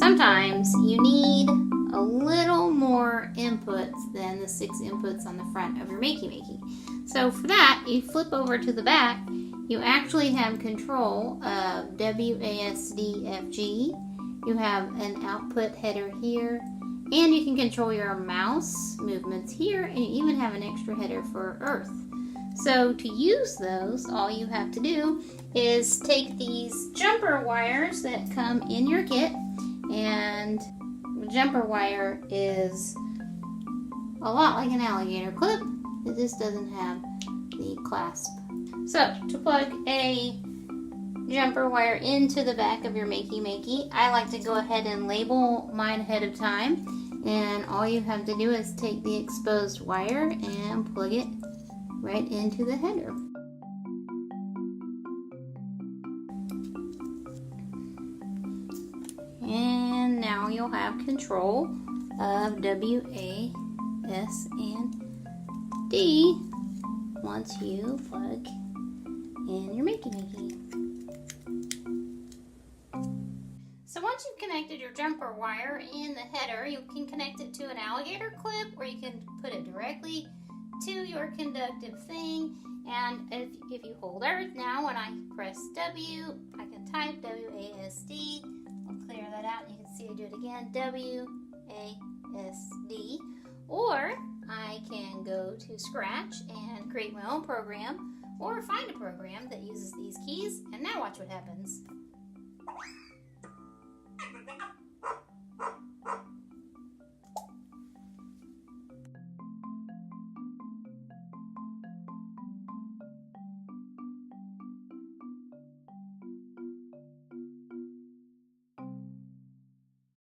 sometimes you need a little more inputs than the 6 inputs on the front of your Makey Makey. So for that, you flip over to the back. You actually have control of WASD-FG. You have an output header here, and you can control your mouse movements here, and you even have an extra header for Earth. So to use those, all you have to do is take these jumper wires that come in your kit, and the jumper wire is a lot like an alligator clip. It just doesn't have the clasp. So to plug a jumper wire into the back of your Makey Makey, I like to go ahead and label mine ahead of time, and all you have to do is take the exposed wire and plug it right into the header. And now you'll have control of W, A, S, and D once you plug in your Makey Makey. So once you've connected your jumper wire in the header, you can connect it to an alligator clip, or you can put it directly to your conductive thing. And if you hold Earth now, when I press W, I can type WASD. I'll clear that out and you can see I do it again, WASD. Or I can go to Scratch and create my own program, or find a program that uses these keys, and now watch what happens.